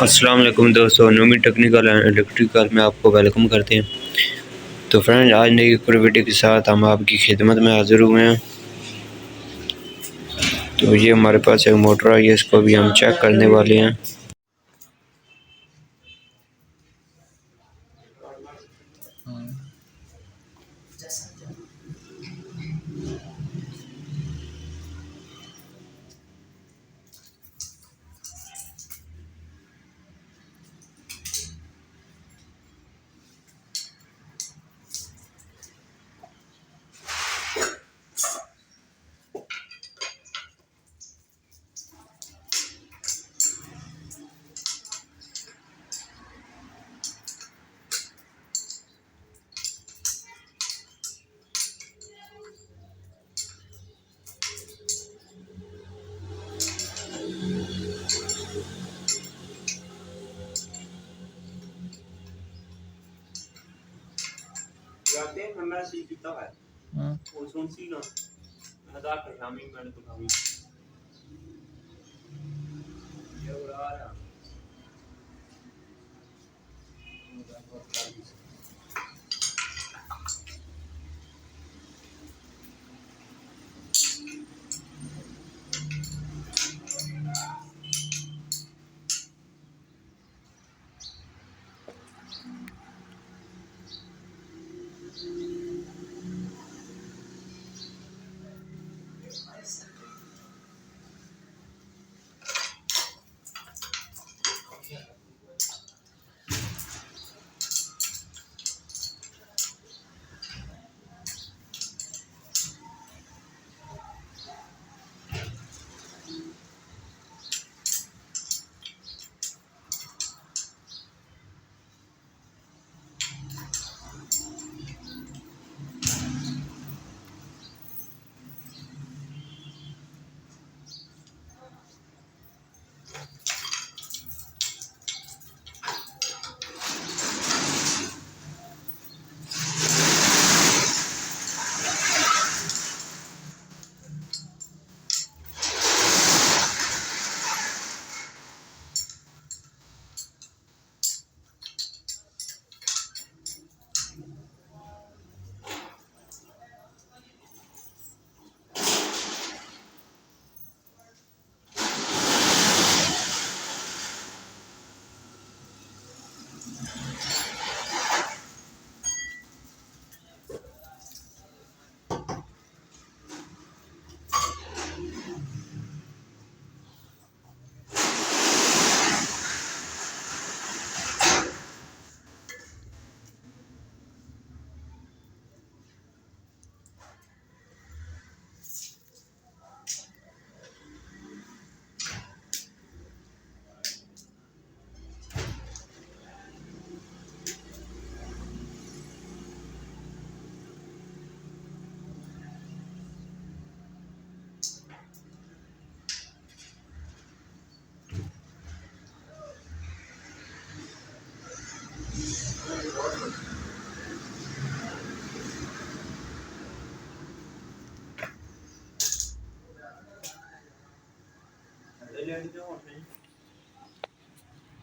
अस्सलाम वालेकुम दोस्तों, नोमी टेक्निकल एंड इलेक्ट्रिकल में आपको वेलकम करते हैं। तो फ्रेंड, आज नई वीडियो के साथ हम आपकी खिदमत में हाज़िर हुए हैं। तो ये हमारे पास एक मोटर आई है, इसको भी हम चेक करने वाले हैं।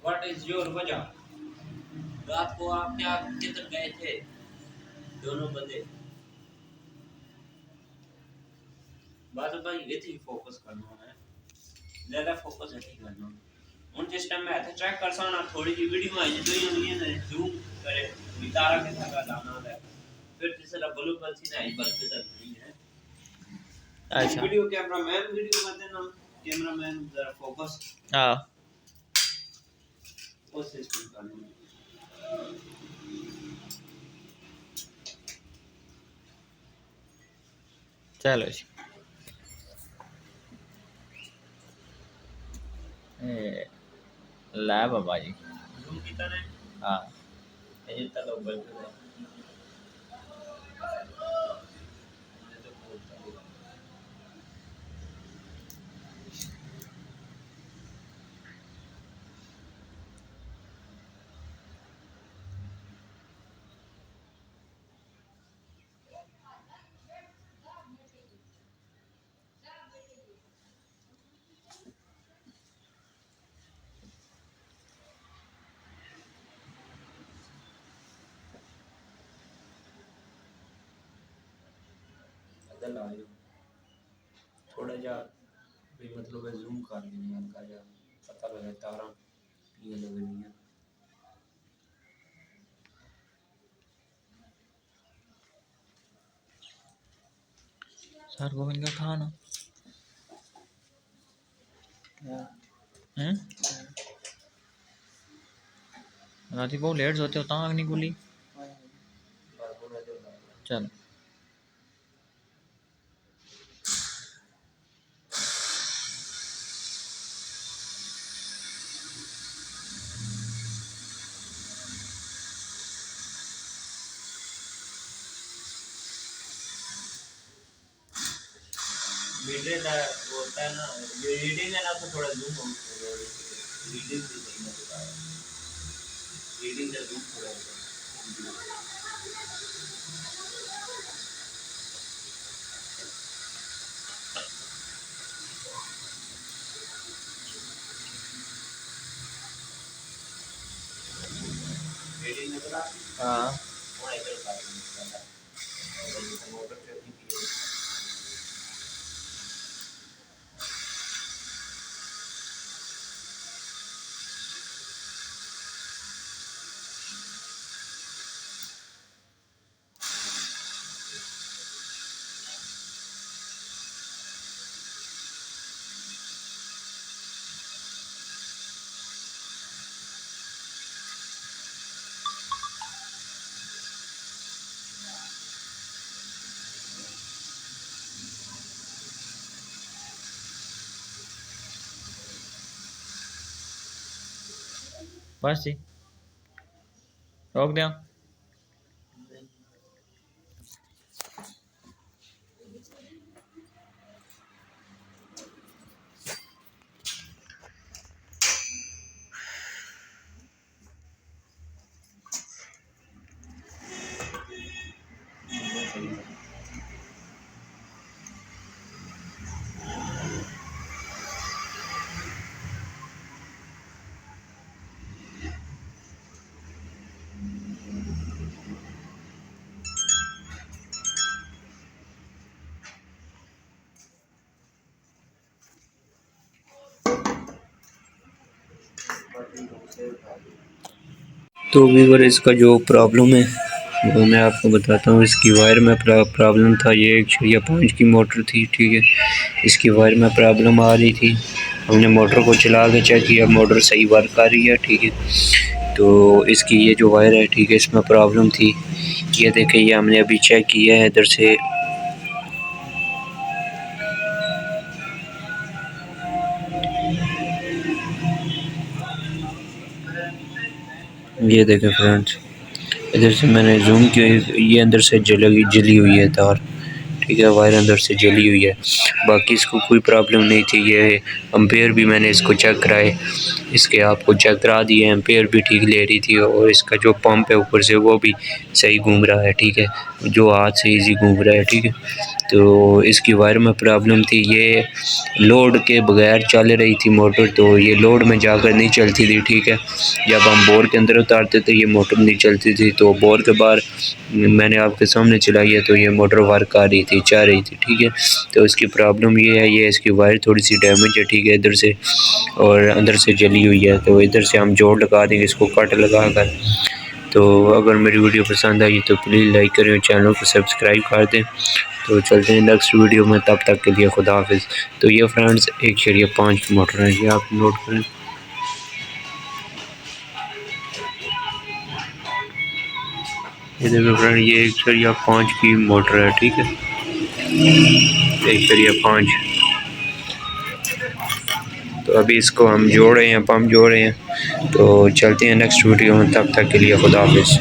व्हाट इज योर वजह? रात को आप क्या किधर गए थे दोनों बंदे? बस भाई ये थी फोकस करना है, ज्यादा फोकस नहीं करना। उन सिस्टम में ऐसे चेक कर साना थोड़ी सी वीडियो आई तो ये ना जूम करे बितारा के थका जाना है, फिर तीसरा ब्लू बल सी नहीं बल्कि तक नहीं है। अच्छा वीडियो कैमरामैन वीडियो करते ना, कैमरामैन जरा फोकस हां उस सिस्टम करना। चलो जी, ला बाबा जी जूम कितना है? हाँ ये तक बल्कि बदल आए थोड़ा जा भी मतलब जूम कर देंगे हल्का जा पता लगे तारा ये लगनी है। सर गोविंद का खाना राती बहुत लेट सोते हो तांग नहीं खुली चल मीटर का होता है ना ये रीडिंग है ना तो थोड़ा जूम हो रीडिंग भी सही ना होता है रीडिंग का जूम थोड़ा रीडिंग में तो हाँ वो इधर का मोटर चलती है। बस जी रोक दिया तो व्यूअर इसका जो प्रॉब्लम है वो मैं आपको बताता हूँ। इसकी वायर में प्रॉब्लम था। ये 1.5 की मोटर थी, ठीक है। इसकी वायर में प्रॉब्लम आ रही थी। हमने मोटर को चला के चेक किया, मोटर सही वर्क कर रही है, ठीक है। तो इसकी ये जो वायर है, ठीक है, इसमें प्रॉब्लम थी। ये देखें, ये हमने अभी चेक किया है इधर से। ये देखें फ्रेंड्स, इधर से मैंने जूम किया, ये अंदर से जली हुई है तार, ठीक है। वायर अंदर से जली हुई है। बाकी इसको कोई प्रॉब्लम नहीं थी। ये एम्पेयर भी मैंने इसको चेक कराए, इसके आपको चेक करा दिए। एम्पेयर भी ठीक ले रही थी और इसका जो पंप है ऊपर से वो भी सही घूम रहा है, ठीक है, जो हाथ से इजी घूम रहा है, ठीक है। तो इसकी वायर में प्रॉब्लम थी। ये लोड के बगैर चल रही थी मोटर, तो ये लोड में जाकर नहीं चलती थी, ठीक है। जब हम बोर के अंदर उतारते थे ये मोटर नहीं चलती थी। तो बोर के बाहर मैंने आपके सामने चलाई है, तो ये मोटर वर्क आ रही थी, चाह रही थी, ठीक है। तो इसकी प्रॉब्लम ये है, ये इसकी वायर थोड़ी सी डैमेज है, ठीक है, इधर से और अंदर से जली हुई है। तो इधर से हम जोड़ लगा देंगे इसको कट लगा कर। तो अगर मेरी वीडियो पसंद आई तो प्लीज़ लाइक करें, चैनल को सब्सक्राइब कर दें। तो चलते हैं नेक्स्ट वीडियो में, तब तक के लिए खुदा हाफिज़। तो ये फ्रेंड्स 1.5 की मोटर है, ये आप नोट करें। ये देखो फ्रेंड, ये 1.5 की मोटर है, ठीक है, 1.5। तो अभी इसको हम जोड़ रहे हैं, पंप जोड़ रहे हैं। तो चलते हैं नेक्स्ट वीडियो में, तब तक के लिए खुदा हाफिज़।